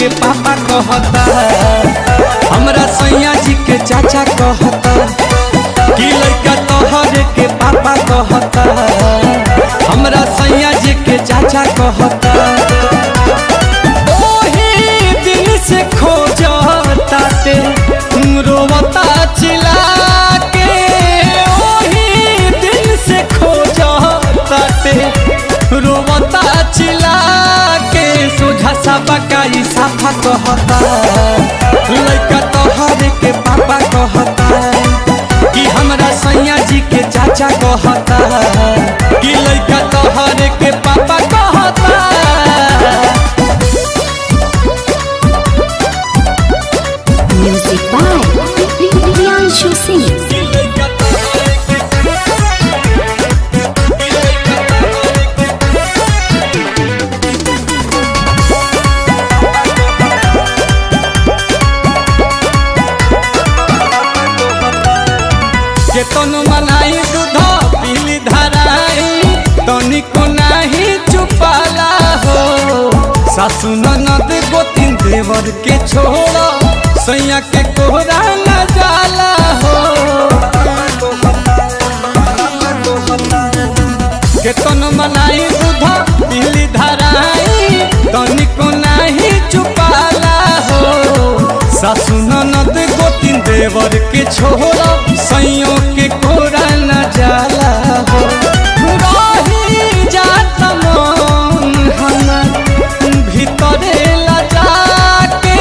के पापा कहता, हमरा सैया जी के चाचा कहता कि लड़का तोहरे के पापा कहता, हमरा सैया जी के चाचा कहता। ओही दिन से खोजता ते रोवता चिल्ला के, ओही दिन से खोजता ते रोवता चिल्ला के। सोझा सा बकाई साफा कहता, लड़का तोहरे के पापा कहता कि हमरा सैया जी के चाचा कहता कि लड़का तोहरे के पापा कहता। Music by Priyanshu Singh. केतन मनाई दूध पीली धराई तनिको नहीं चुपाला हो। सासु ननद गोतिन देवर के छोड़ा सैया के कोहरा न जाला हो। केतन मनाई दूध पीली धराई तनिको नहीं चुपाला हो। सासु ननद गोतिन देवर के छोड़ा सैयों के कोरा न जाला हो। रही जात मन हमर भीतरे लजा के,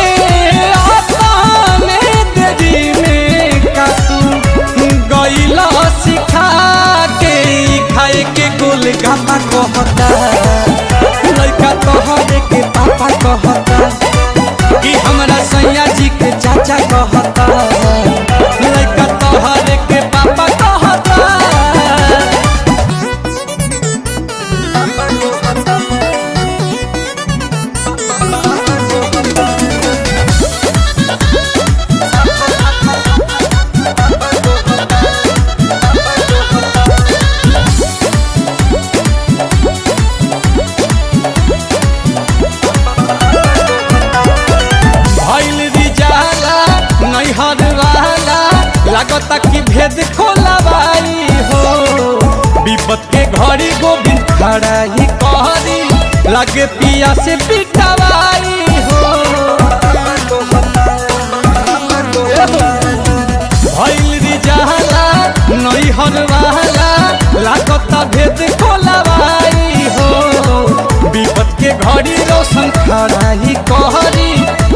अपने देरी में कातू गइला सिखा के। खाए के गोलगप्पा कहता, लड़का तोहरे के पापा कहता कि हमरा सैया जी के चाचा कहता, लड़का तोहरे के पापा कहता। लागता कि भेद खोलवाई हो। विपत के घड़ी गोविंद खड़ा ही कहरी, लगे पिया से पिटवाई हो। भइल रिजाला नैहर वाला, लागता भेद खोलवाई हो। विपत के घड़ी रोशन खड़ा ही कहरी,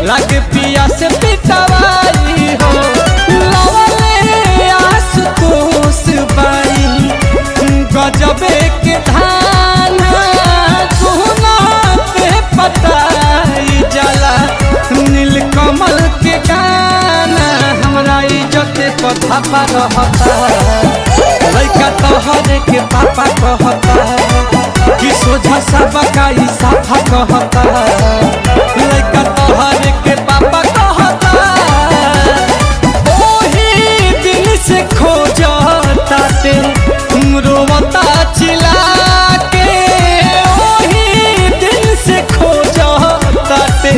लगे पिया से पिटवाई हो। गजबे के धान सुनाते पताई जाला, नीलकमल के गाना हमरा इज्जत पथा पर रहता। लड़का तोहरे के पापा कहता कि सोझा सा बकाई साफा कहता, लड़का तोहरे के पापा कहता। ओही दिन से खोजता ते रोवता चिल्ला के, ओही दिन से खोजता ते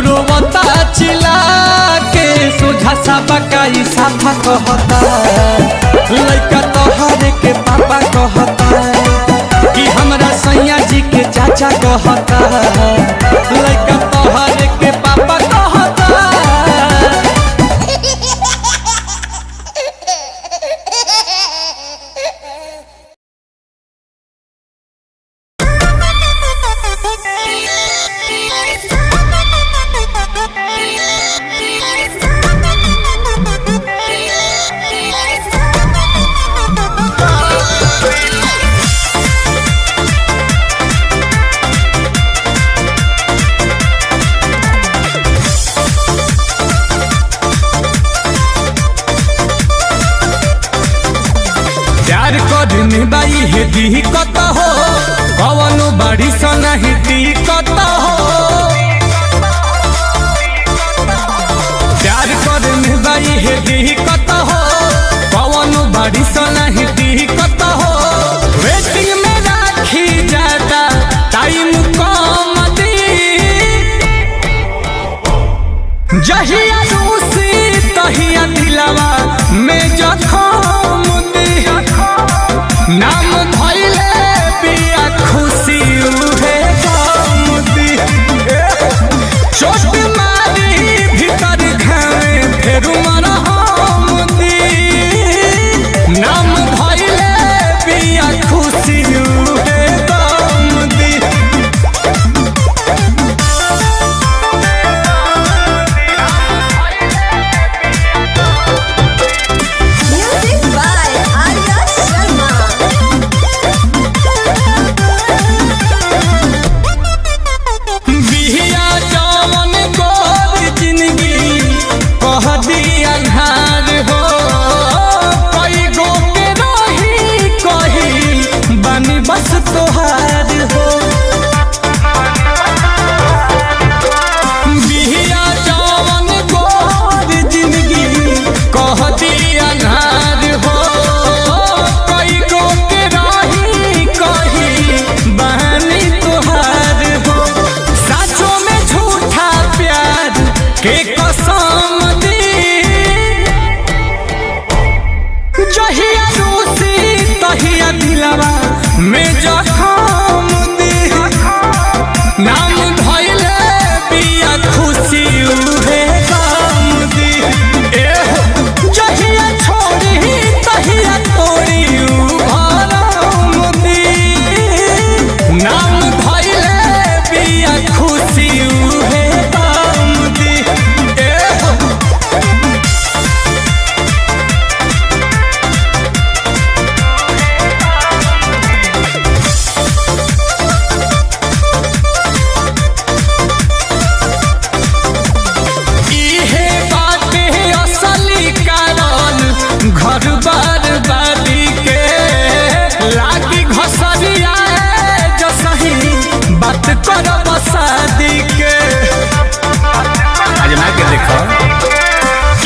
रोवता चिल्ला के। सोझा सा बकाई साफा कहता, लड़का तोहरे के पापा कहता कि हमरा सैया जी के चाचा कहता, लड़का तोहरे के पापा कहता। बाई हे दी कत हो, कवनो बाड़ी सा नहीं दी कत हो। प्यार करे में बाई हे दी कत हो, कवनो बाड़ी सा नहीं दी कत हो। वेटिंग में राखी जाता टाइम कम दी, जहिया रूसी तहिया दिलवा में जखम दी नाम धइले बिया खुशी उहे गम दी जहिया छोड़ी तहिया तोड़ी भरम दी नाम धइले बिया खुशी उहे गम दी घर बर्बादी के लागी घसरिया जो सही बात करब शादी के आजमा के देखो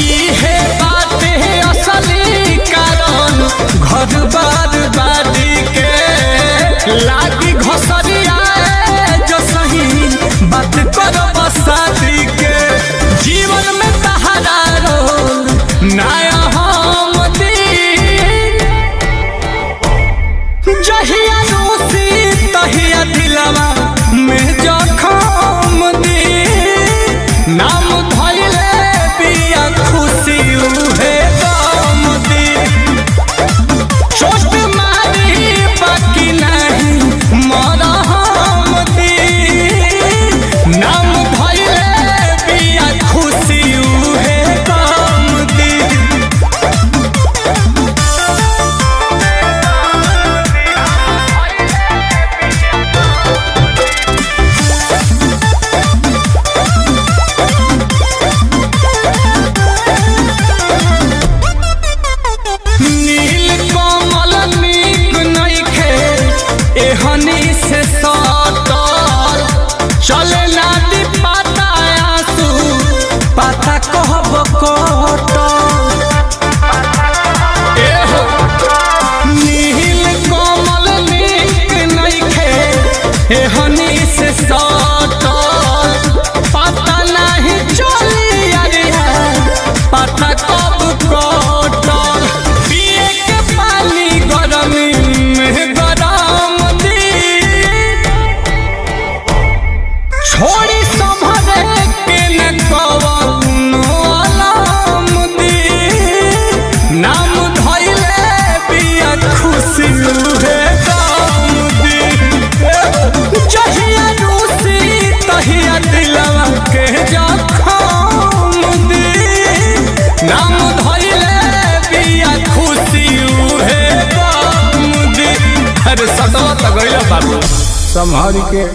इहे बात है असली कारण घर बर्बादी के लागी घसरिया जो सही बात करब शादी के जीवन में तहारा रोल नया जहिया रूसी तहिया दिलवा में जखम दी नाम धइले बिया खुशी उहे गम दी चोट मारी बाकी नहीं मरहम दी नाम धइले बिया खुशी उहे गम दी एहनी से सटल चले ना दी पाता आंसू पाता कहब कटल एहो नील कमल नीक नइखे एहनी से सटल पाता नहीं चली अरिया पाता कब कटल पिए के पानी गरमी में छोड़ी संभरे के न कवनो आलम दी नाम धइले बिया खुशी उहे गम दी जहिया रूसी तहिया दिलवा के जखम दी नाम धइले बिया खुशी उहे गम दी अरे सतवा त गइला बाबू संभाल के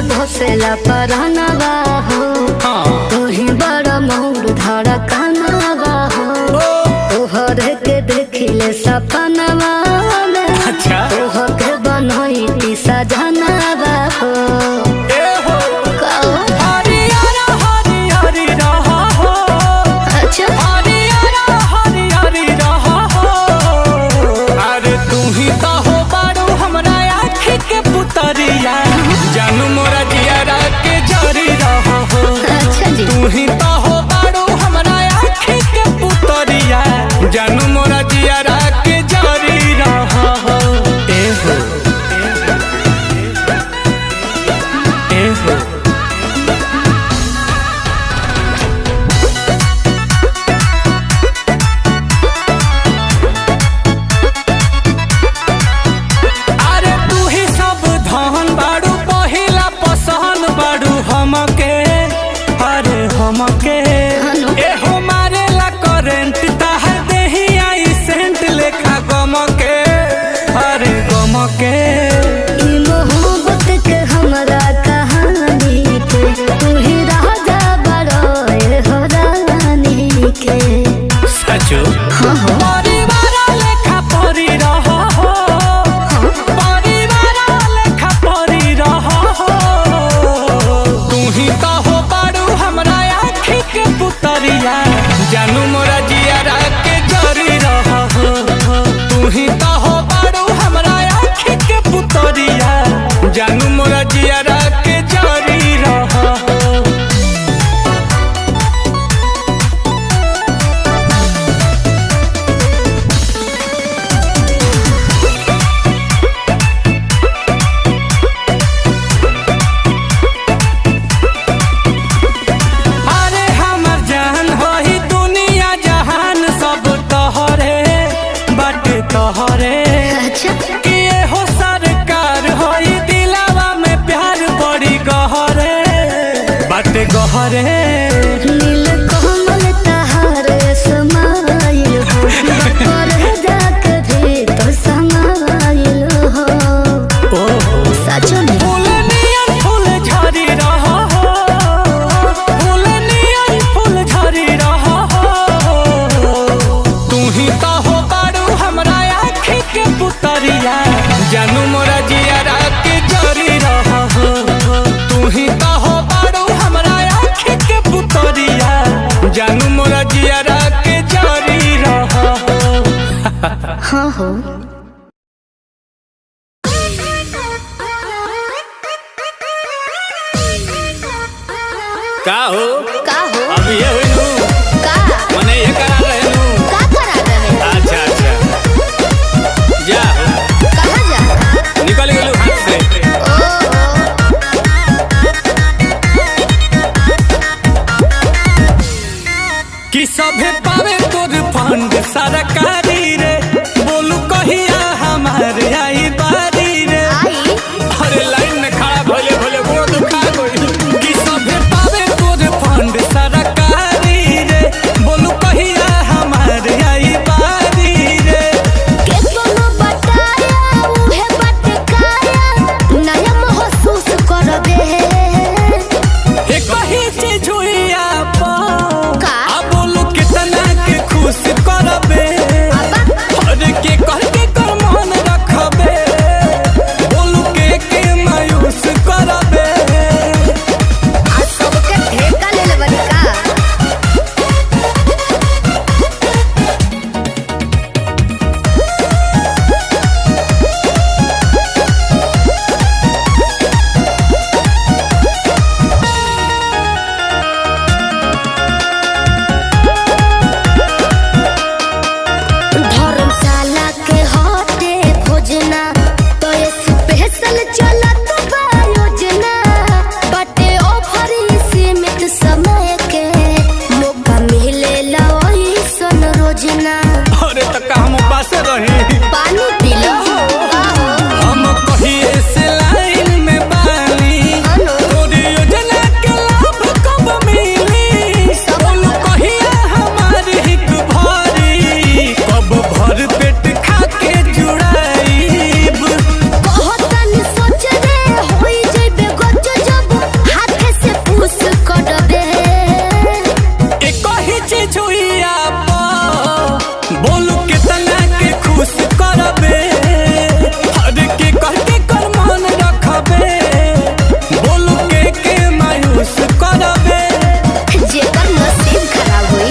बसेला परानवा हो तोही बड़ा मोर धड़कनवा हो तोहर के देखिले सपनवा में अच्छा तोहर के बनोई सजनवा हो जानू मोरा जियारा के जरी रहो हो तू ही तो हो बाड़ू हमरा आँखी के पुतरिया जानू मोरा जियारा के जरी रहो हो ए हो ए हो हमके ए हो मारे ला करंट ताह देही आई सेंट तोहरे अच्छा कि हो सरकार होई दिलावा में प्यार बड़ी गहरे बाटे गहरे नील कमल तहार समाइल हो कर जाके भी तो समाइल हो सच में फूल नियन फूल झरी रहा हो फूल नियन फूल झरी रहा हो तू ही तो हो बारू हमरा आँखी के पुतरिया जानू मोरा जियारा के जरी रहा हो तू ही तो हो बारू हमरा आँखी के पुतरिया जानू मोरा जियारा के जरी रहा हो हाँ हो का हो का हो अब ये हुई नू का मने ये करा रहे नू का करा रहे अच्छा अच्छा जा कहाँ जा निकल गेलू हाथ से कि सभे पावे तोर फंड सरकारी रे बोलू कहिया हमारे आई बारी रे आई अरे लाइन में खड़ा भोले भोले गोड़ दुखा गई कि सभे पावे तोर फंड सरकारी रे बोलू कहिया हमारे आई बारी रे के तोनो बताया उहे बटकाया नया महसूस करबे एक ही चीज हुई आप का? अब बोलू कितना के खुश करबे अरे के कह के कर मन रखबे बोलू के मायूस करबे आज सबके ठेका ले लेबन का धर्मशाला के हटे भोजना तो ये स्पेशल चलत बा योजना बटे ऑफर सीमित समय के मौका मिलेला ओइसन रोजना अरे तक हम पास रही पानी पी लो हम कहिए से लाइन में बानी हेलो तोरी योजना के लाभ कब मिली बोलू कहिया हमारी हिक भरी कब भर पेट खा के जुड़ाईब कहतन सोच रे होई जइबे गच जब हाथ से पूछ करबे एक ही चीज हुई आप बोलू कितना के खुश करबे हर के कह के कर मन रखबे बोलू के मायूस करबे जेकर नसीब खराब होई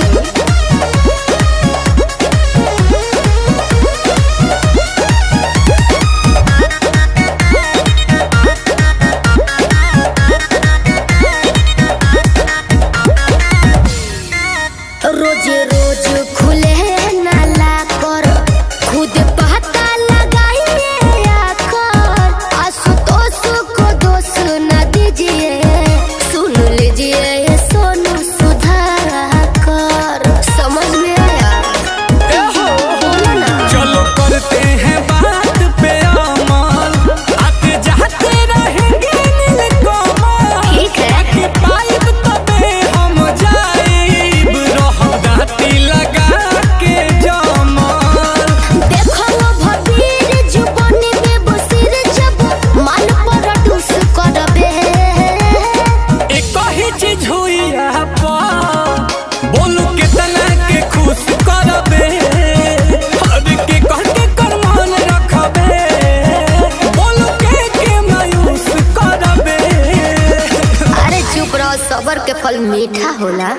रोज रोज खुले नाला कर खुद पता लगाइए आकर आशुतोष को दोष न दीजिए सुन लीजिए ये सोनू सुधाकर समझ में आया बोलो ना चलो करते हैं बात पे अमल आते जाते रहेंगे नीलकमल ठीक है कि पाइब तबे हम जाइब रहब दाती लगा के जमल देखो भबीर जुबान में बसिर जब मन पर डूस करबे एक ही चीज हुई आप बोलू कितना के खुश करबे हर के कह के कर मन रखबे बोलू के मायूस करबे अरे चुप रहो सबर के फल मीठा होला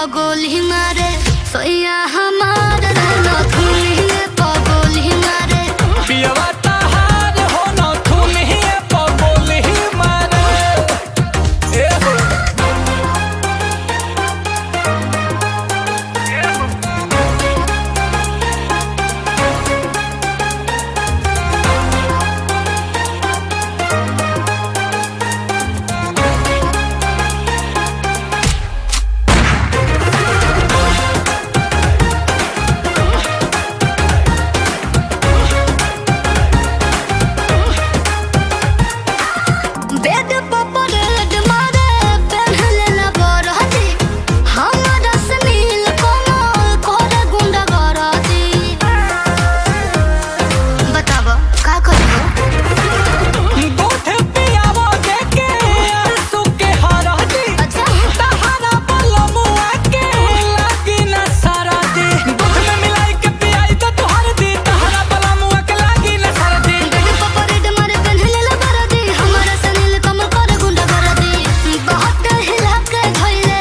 पगोली मारे सोया हमार नथुनी पगोली मारे पियवा तहार हो नथुनी पगोली मारे ए हो बेड पपरेड मारे पहले न बरहती हमरा सनील कोमल कोरे गुंडा गरती बताव का करियो गोठे पियावा देके आंसू के हरदी अच्छा तहारा बलमुआ के लागी न सरदी दूध में मिलाई के पियाई तो तुहर दी तहारा बलमुआ के लागी न सरदी बेड पपरेड मारे पहले न बरहती हमरा सनील कोमल कोरे गुंडा गरती बहुत हिला के धइले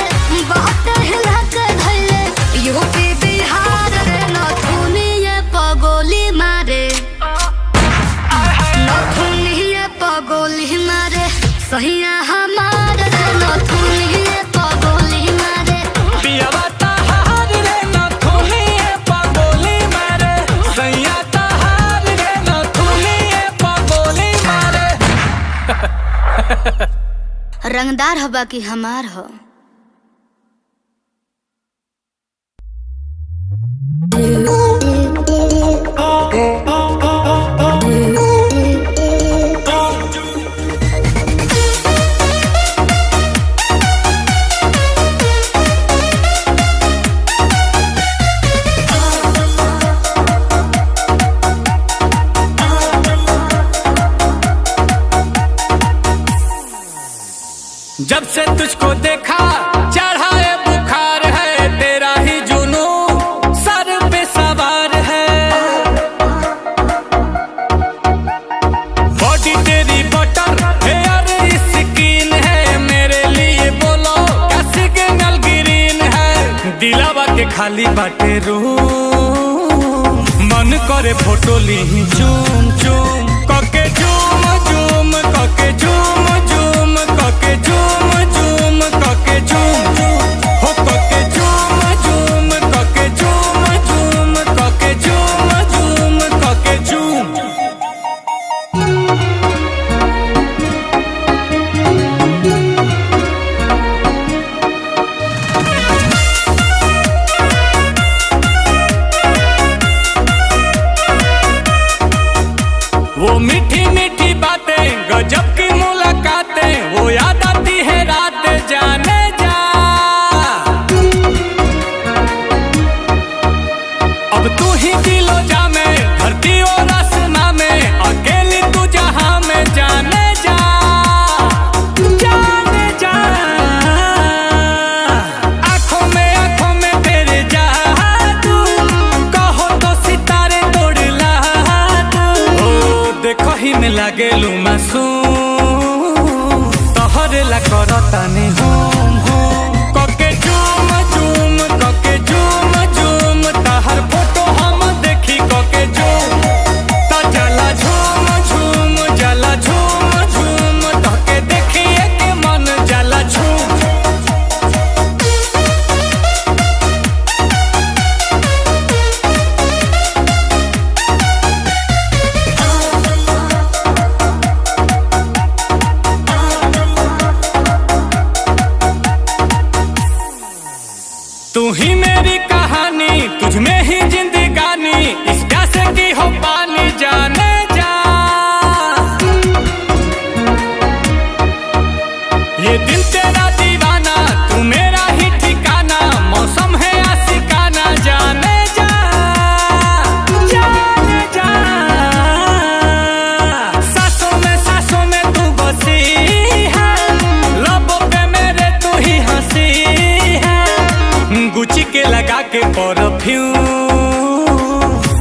यूपी बिहार रे नथुनी पगोली मारे नथुनी पगोली मारे सहिया हमार रे नथुनी पगोली मारे पियवा तहार रे नथुनी पगोली मारे सैया तहार रे नथुनी पगोली मारे रंगदार हबा कि हमार हो जब से तुझको देखा चढ़ा है बुखार है तेरा ही जुनू सर पे सवार है बॉडी तेरी बटर हेयर स्किन है मेरे लिए बोलो क्या सिग्नल ग्रीन है दिलावा के खाली बाटे रूम मन करे फोटो ली चूम चूम कके झूम झूम कके झूम झूम कके झूम झूम कके झूम हो कके झूम झूम कके झूम झूम कके झूम झूम कके झूम वो मीठी मीठी बातें गजब की मुलाकातें वो याद आती है रात जाने जा अब तू ही दिलो जा में धरती और आसमां में अकेली तू जहां में जाने जा जाने जा आंखों में तेरे जादू कहो तो सितारे तोड़ ला दू ओ देखो ही में लागे लू मासूम तोहरे ला करतानी होम होम कके झूम झूम कके झूम झूम तहर फोटो हम देखी कके झूम ता जला झूम झूम जला झूम झूम तके देखिए के मन जला झूम तू ही मेरी कहानी तुझ में ही जिंदगानी इस प्यासे की हो पानी जाने जा ये दिल तेरा दीवाना तू मेरा ही ठिकाना मौसम है आशिकाना जाने जा जाने जा सांसों में तू बसी है लबों पे मेरे तू ही हंसी है गुची के लगा के परफ्यूम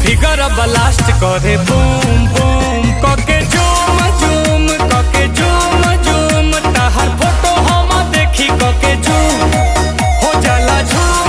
फिगर ब्लास्ट करे बूम बूम कके झूम झूम कके झूम झूम तहर फोटो हम देखी कके झूम हो जाला झूम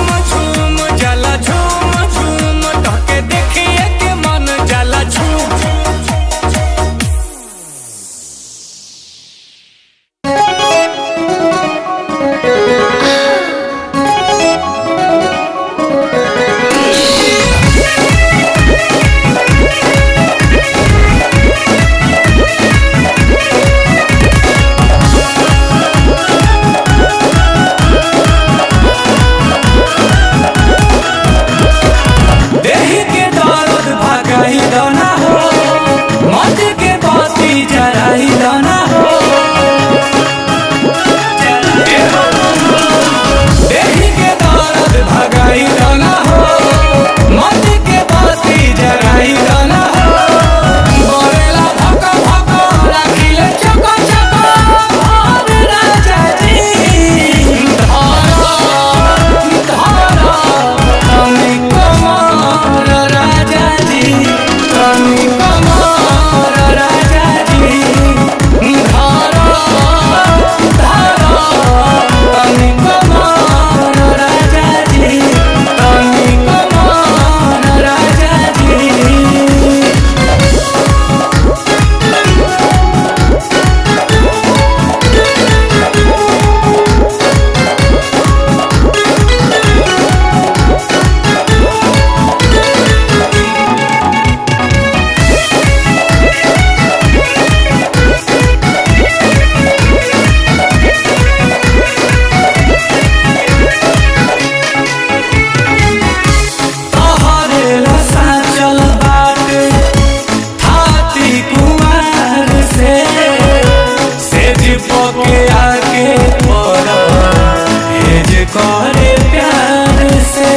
तोहरे प्यार से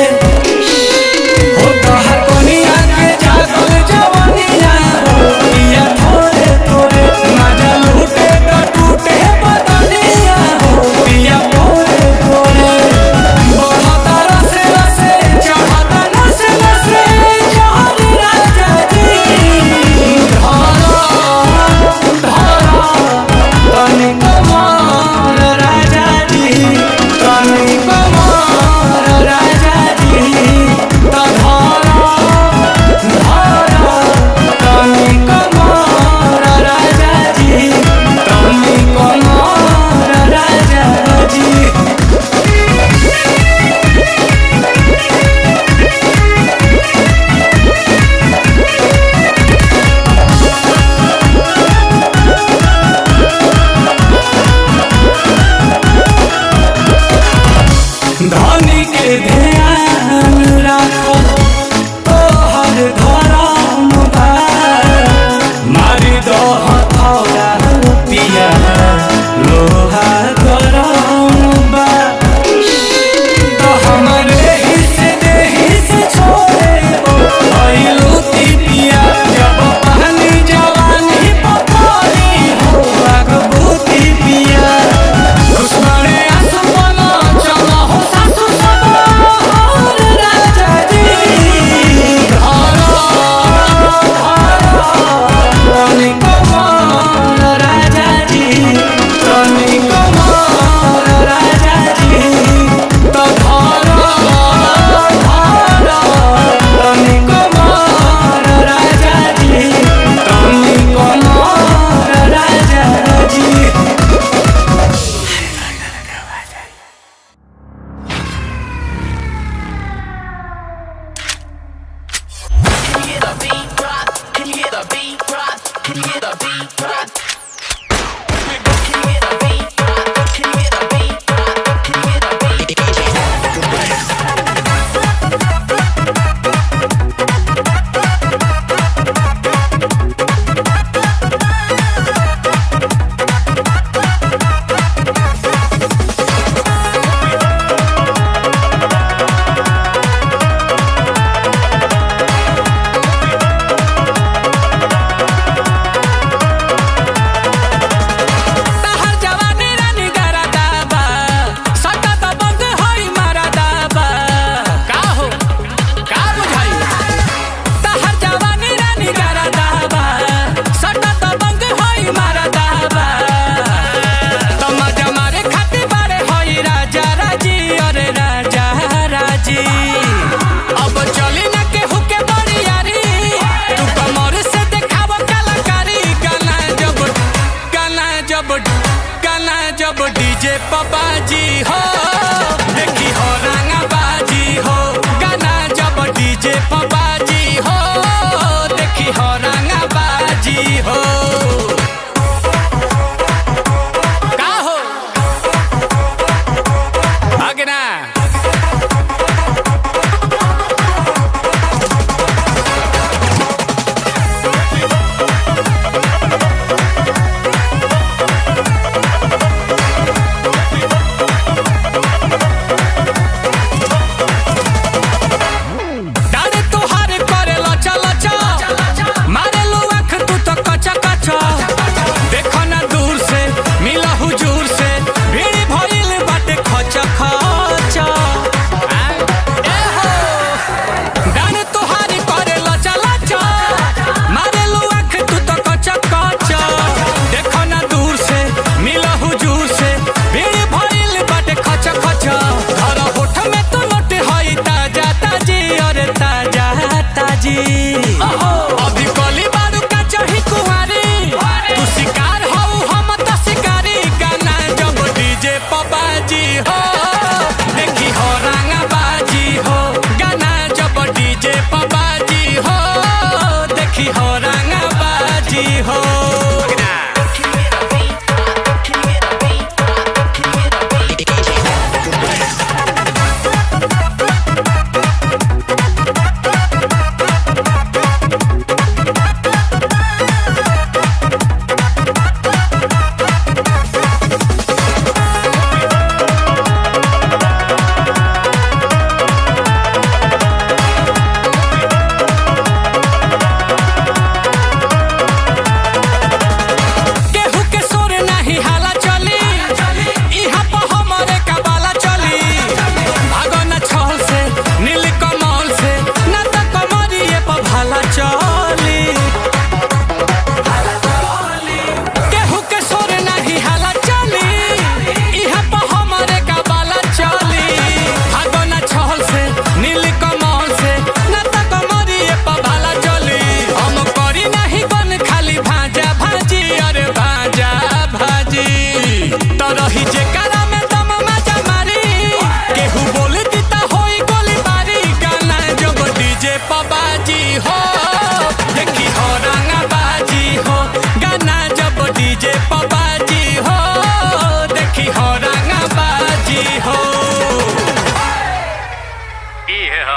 हो तोहर कोनिया के जागल जवानिया हो पिया थोड़े थोड़े मजा लूटे तो टूटे बदनिया हो पिया थोड़े थोड़े बढ़ता रसे रसे चढ़ता नसे नसे जहर राजा जी तनी कमर राजा जी तनी कमर राजा जी तनी कमर राजा जी तनी कमर राजा जी। धनी के ध्यान राखो तोहर धरम बा मारी दो हथौड़ा पिया लोहा गरम बा तो हमरे हिस्से देहि से छोड़े भइलू पिया जब पानी जवानी पपारी हो अगबूती पिया दुश्मने आसमाना चला हो सासु सवार राजा जी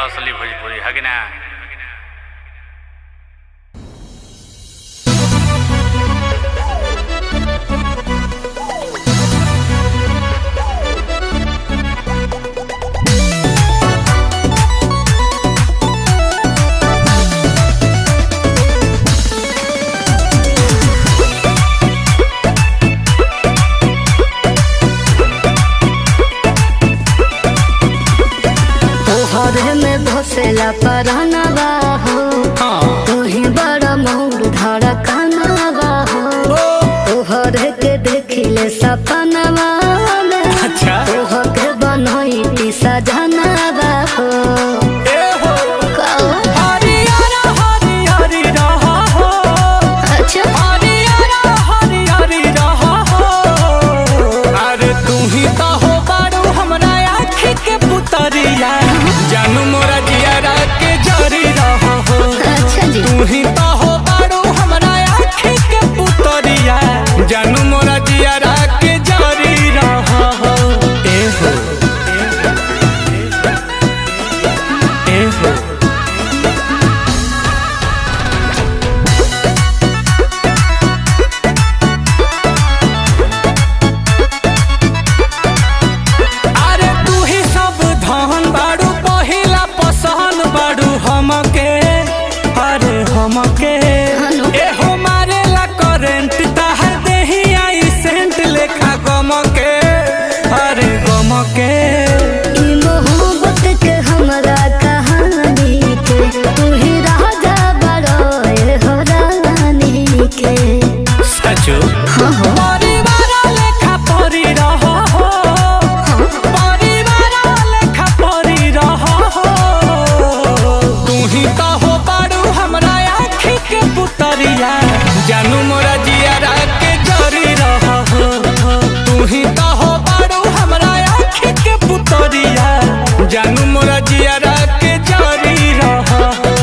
असली भोजपुरी है कि ना। घोसेला परानवा हो तोही बड़ा मोर धड़कनवा हो तोहर के देखिले सपनवा में तोहर के बनोई सजनवा हो जानू मोरा जियारा के जरी रहो हो। अच्छा जी तू ही तो हो बारू हमरा आँखी के पुतरिया जानू मोरा जियारा के जरी रहो हो। ए हो ए हो अरे तू ही सब धन बारू पहिला पसंद बारू हमके अरे हमके ए हो मारे ला करेंट ताहर देही आई सेंट लेखा गमके अरे गमके मोहब्बत के हमरा कहानी के तू ही राजा बड़ो हो रानी के सचो परिवार लेखा परी रहो हो परिवार लेखा परी रहो हो तू ही तो हो बारू हमरा आँखी के पुतरिया जानू मोरा जियारा के जरी रहो हो तू ही तो हो बारू हमरा आँखी के पुतरिया जानू मोरा जियारा के जरी रहो हो।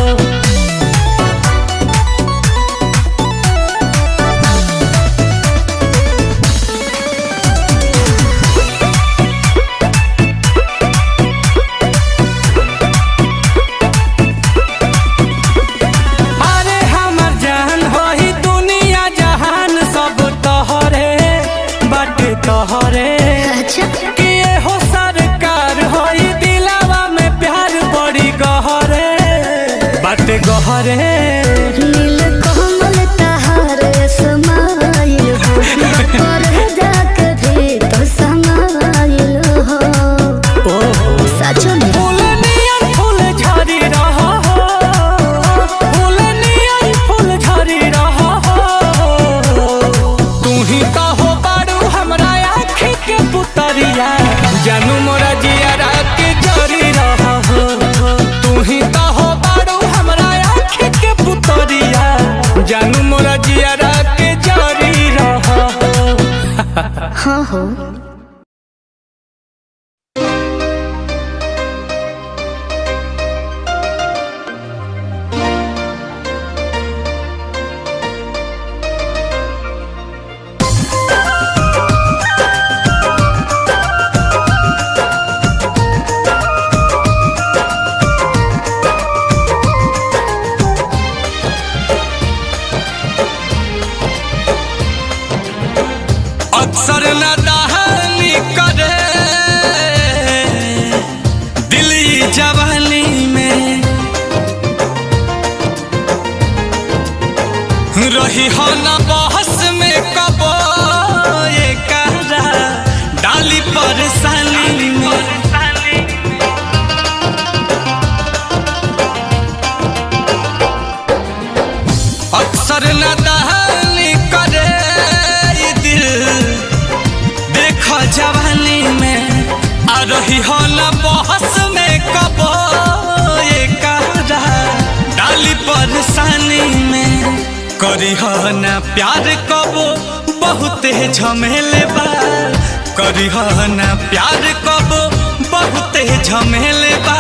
अरे हमर जान होई दुनिया जहान सब तोहरे बाटे तोहरे अच्छा कि हो सरकार होई दिलावा में प्यार बड़ी गहरे बाटे गहरे नील कमल तहार समाइल हो पर जाके भी तो समाइल हो सच में फूल नियन फूल झरी रहो हो फूल नियन फूल झरी रहो हो तू ही तो हो बारू हमरा आँखी के पुतरिया जानू मोरा जियारा के जरी रहो हो तू ही तो हो बारू हमरा आँखी के पुतरिया जानू मोरा जियारा के जरी रहो हो। हाँ हो अक्सर न दहानी करे दिली जवानी में रही हो न बहस में कबो ये कहरा डाली परेशानी में अक्सर न दहानी करे ये दिल देखो जवानी में आ रही हो न बहस में कबो ये कहरा डाली परेशानी में करी हो न प्यार कबो बहुते झमेले बा करी हो न प्यार कबो बहुते झमेले बा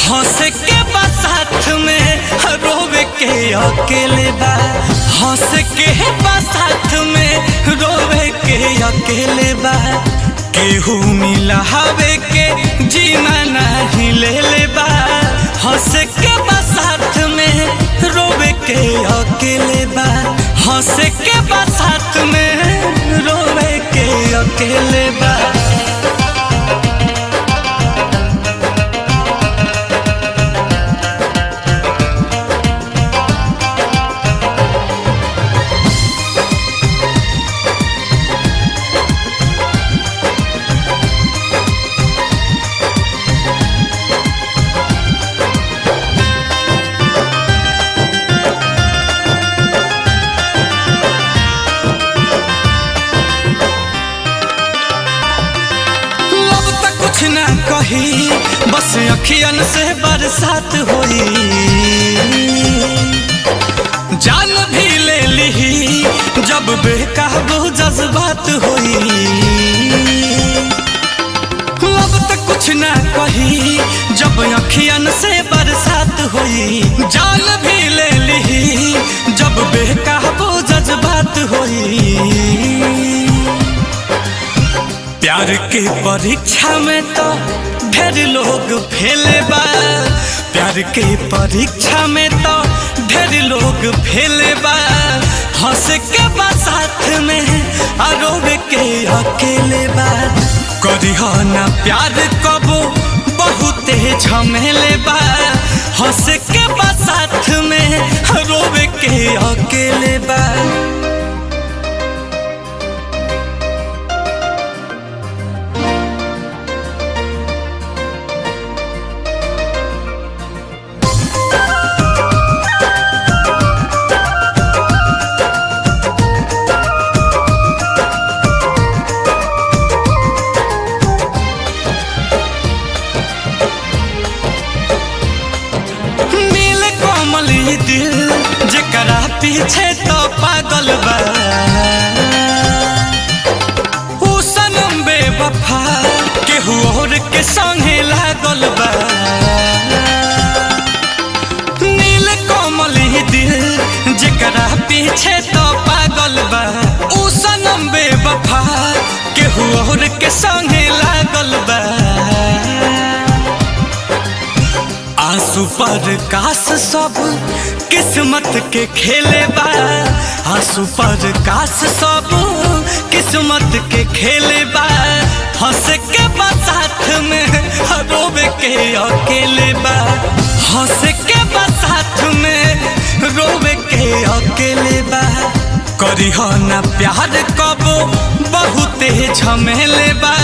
हंस के बा साथ में रोवे के अकेले बा हंस के बा साथ में रोवे के अकेले बा केहू मिला हवे के जीना नहीं ले ले बा हंसे के बा साथ में, रोवे के अकेले बा। कुछ ना कही बस अखियन से बरसात होई, जान भी ले ली जब बेकाबू जज्बात होई। अब तक कुछ ना कही जब अखियन से बरसात होई, जान भी ले ली जब बेकाबू जज्बात होई। प्यार के परीक्षा में तो ढेर लोग फेले बा, प्यार के परीक्षा में तो ढेर लोग फेले बा। हंस के बा साथ में, रोवे के अकेले बा। करी हो ना प्यार कबो बहुते झमेले बा, हंस के बा साथ में, रोवे के अकेले बा। दिल जकरा पीछे तो पागल बा, ऊ सनम बेवफा केहू और के संगे लागल बा। नील कोमल दिल जकरा पीछे तो पागल बा, ऊ सनम बेवफा केहू और के संगे लागल बा। आंसू पर कास सब किस्मत के खेले बा, आंसू पर कास सब किस्मत के खेले बा। हंस के बा साथ में, रोवे के अकेले बा। हंस के बा साथ में, रोवे के अकेले बा। करी हो ना प्यार कबो बहुते झमेले बा,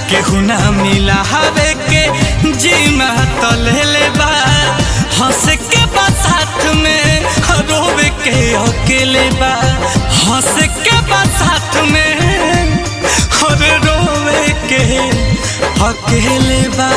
केहू ना मिला हवे के जीमा तो ले ले बा। हंस के बा साथ में, रोवे के अकेले बा। हंस के बा साथ में, और रोवे के अकेले बा।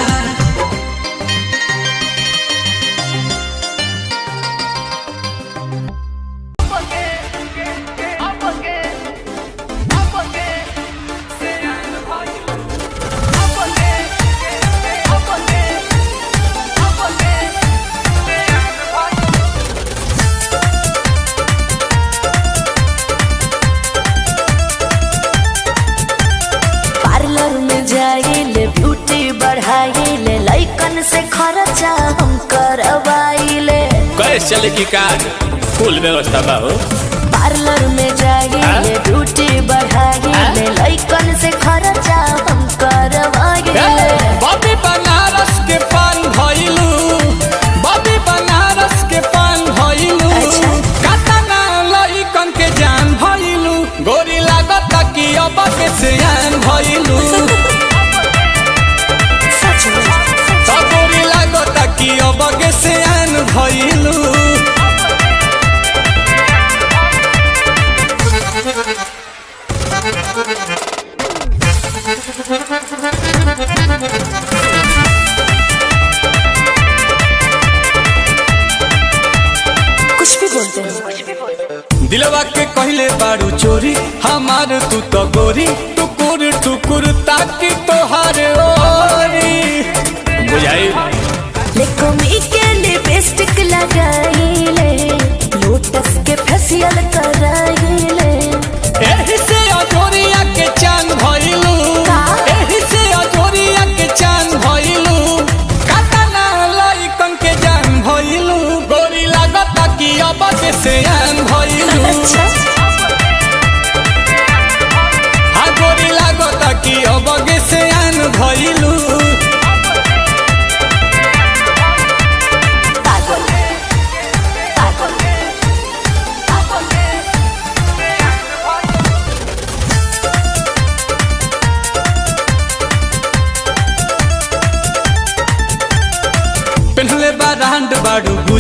से खर्चा हम करवाइले, कैसे चले की कार फुल व्यवस्था बा हो। पार्लर में जाइले ब्यूटी बढ़ाइले, लइकन से खर्चा हम करवाइले। बॉबी बनारस के पान भइलू, बॉबी बनारस के पान भइलू। कातना लइकन के जान भइलू, गोरी लागत कि अब के सियान भइलू। कि अब के सियान भइलू। कुछ भी बोलते हैं। दिलवा के कहले बारू चोरी, हमार तू तो गोरी। टुकुर टुकुर ताकि तोहार ओरी बुझाई। लेकोमी के लिपस्टिक लगाइले, लोटस के फेशियल कराइले। एही से अजोरिया के चांद भइलू, एही से अजोरिया के चांद भइलू। कातना लइकन के जान भइलू, गोरी लागत कि अब के सियान भइलू।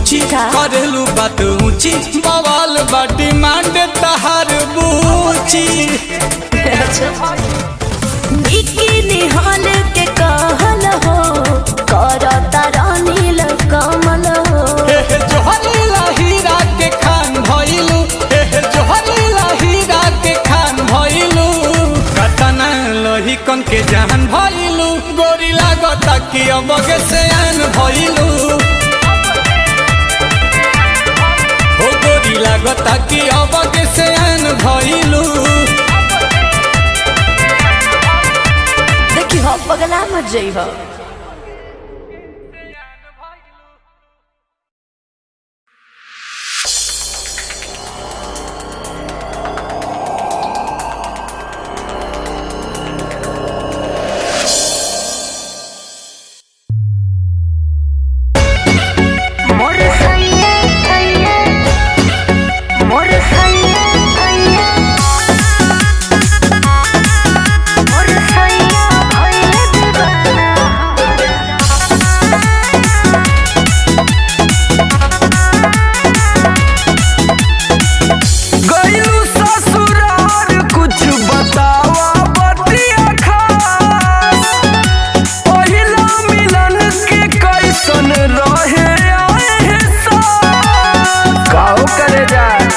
पूछी करेलू बात ऊंची बवाल बाटी मांडे तहार बूची निहाल के कहल हो करता रानील कमल हो जोहरीला हीरा के खान भइलू जोहरीला हीरा के खान भइलू कतना लोही कन के जान भइलू गोरी लागता कि अबगे से आन भइलू हो गोरी लागता कि अबगे से आन भइलू देखी हो पगला मत जई हो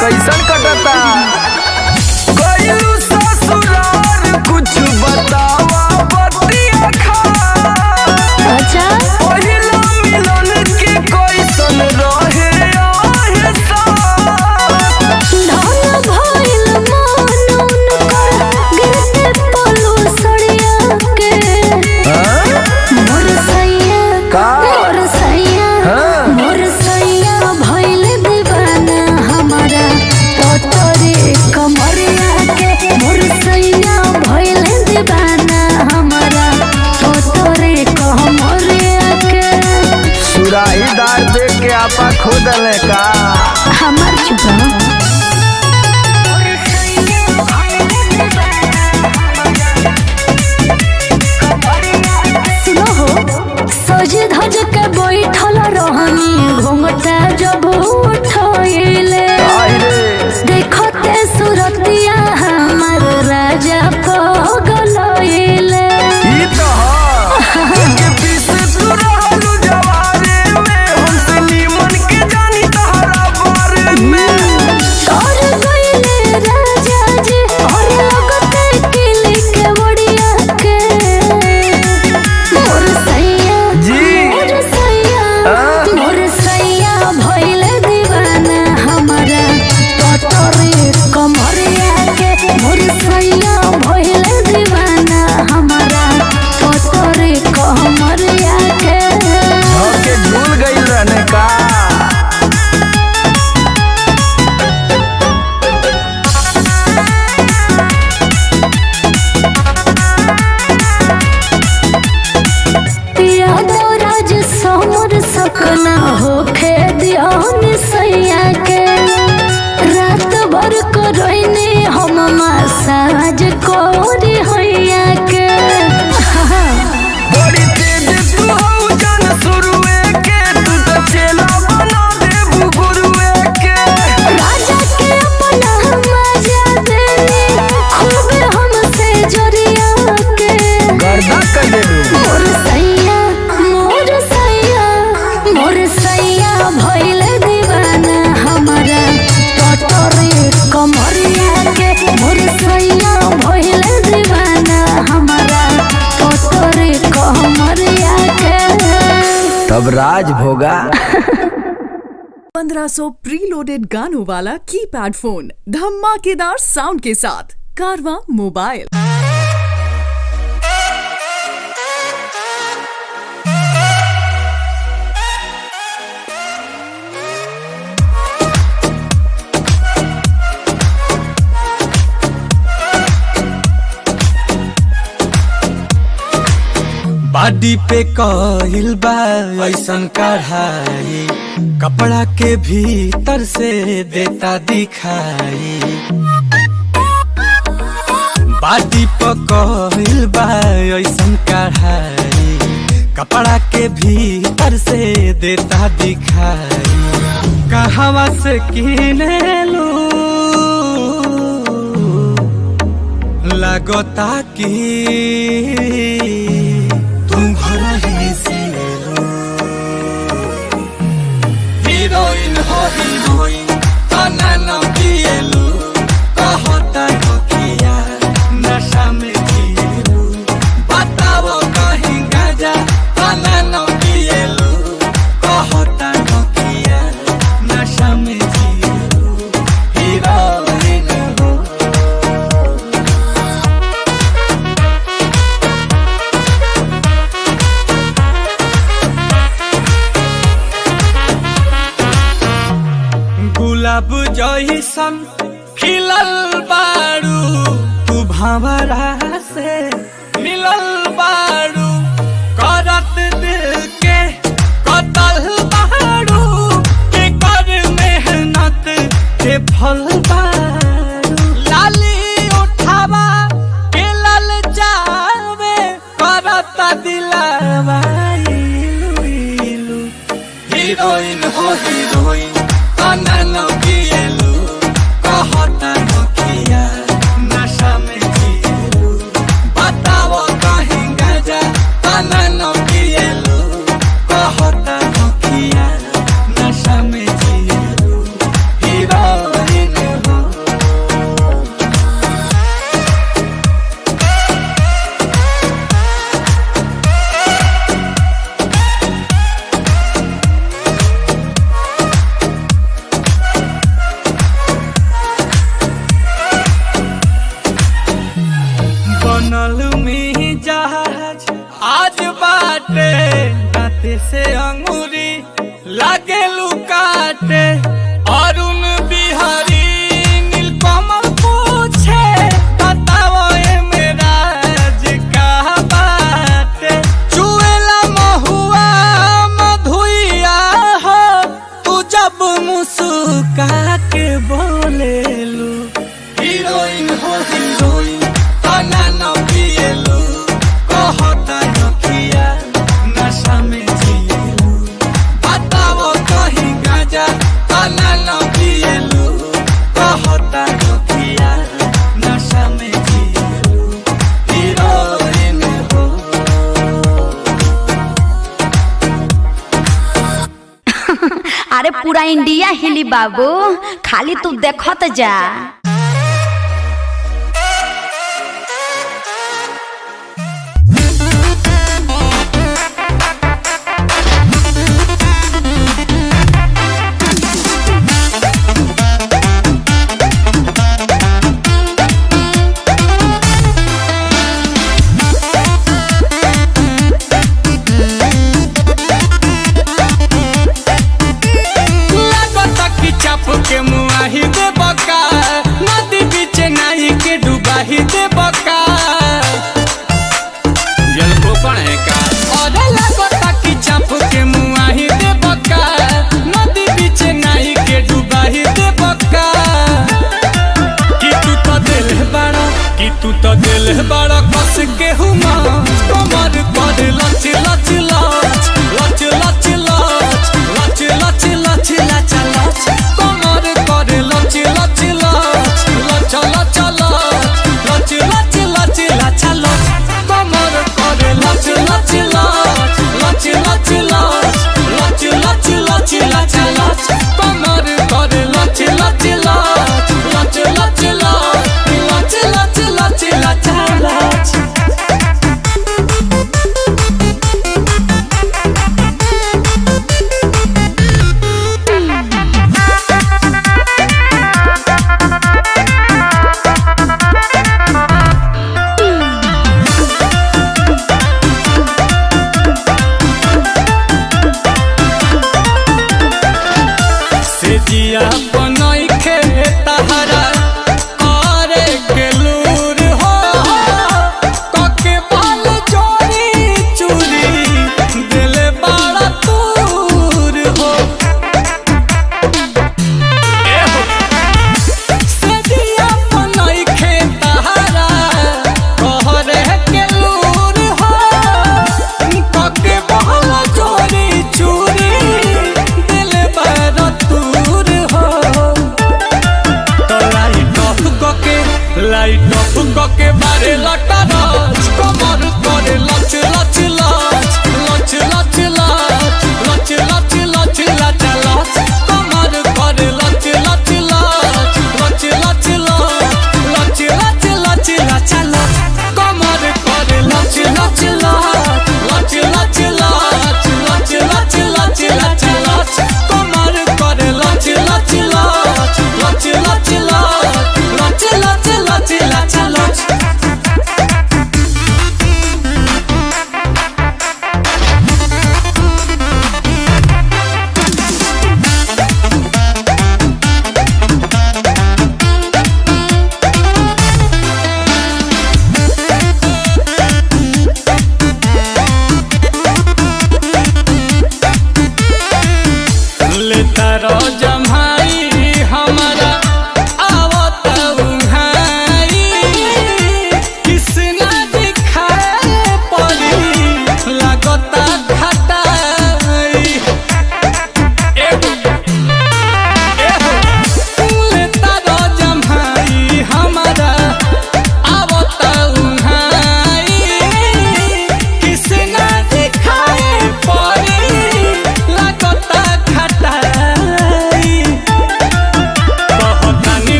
कैसन कटता गइलू ससुराल कुछ बतावा बतिया खा अच्छा पहिला मिलन के कैसन रहे आहे सा धन भइल मन कर गिरते पलो सड़िया के मोर सैया का मोर सैया मोर सैया भइल दीवाना हमारा तोरे कमरिया के मोर सैया भइल दीवाना हमारा तोरे कमरिया के सुराहीदार देख के आपा खोदले का हमार चुपा सुनो हो सज धज के बैठल रहनी घूमता जब उठैले देखते सुरतिया हमार राजा पगलैले ई तो के पीछे तू रहलू जवारे में हमसे नीमन के जानी तहरा बारे में तोर गइले राजा जी और लगते किली के बड़िया के मोर सैया जी मोर सैया भइल दीवाना हमारा तोरे कमरिया के मोर सैया भइल दीवाना हमारा तोरे कमरिया के के झूल गई रहने का यादव राज समर सकना होखे दियान सैया के रात भर करैने हम मसाज कोरी हैया के बड़ी तेज तू हो जन शुरुए के तू तो चेला बना दे गुरुए के राजा के अपना मजा देने खूब हमसे जरिया के गर्दा कर दे मोर सैया मोर सैया भइल दीवाना हमारा तोरे कमरिया के मोर सैया भइल दीवाना हमारा तोरे कमरिया के तब राज भोगा 1500 प्रीलोडेड गानों वाला कीपैड फोन धमाकेदार साउंड के साथ कारवा मोबाइल। बाडी पे कहिल बा ऐसन कढ़ाई कपड़ा के भीतर से देता दिखाई बाडी पे कहिल बा ऐसन कढ़ाई कपड़ा के भीतर से देता दिखाई कहवा से किने लू लगता कि तुम घर ही से हीरोइन हो हीरोइन तना न पिएलू कहता हो किया नशा में जिएलू बताओ कहीं गाजा तना न पिएलू कहता हो किया नशा में जिएलू हीरोइन हो। गुलाब जइसन खिलल बारू तू भंवरा से मिलल बारू करत दिल के कतल बारू के कर मेहनत के फल बारू लाली उठावा के लल जावे करत दिलवा इलू इलू हीरोइन हो हीरोइन तना न पिएलू कहता हो किया नशा में जिएलू बताओ कहीं गाजा तना न पिएलू कहता हो किया नशा में जिएलू हीरोइन हो। बनल में जहाज आज बाटे दाते से अंगूरी लागे लुकाटे अरुण बिहारी नीलकमल पूछे बताओ ए मेरा का बाटे चुएला महुआ मधुइया हो तू जब मुस्का के बोलेलू हीरोइन हो हीरोइन तना न पिएलू कहता हो किया नशा में जिएलू बताओ कहीं गाजा तना न पिएलू कहता हो किया नशा में जिएलू हीरोइन हो। अरे पूरा इंडिया हिली बाबू, खाली तू देखत जा।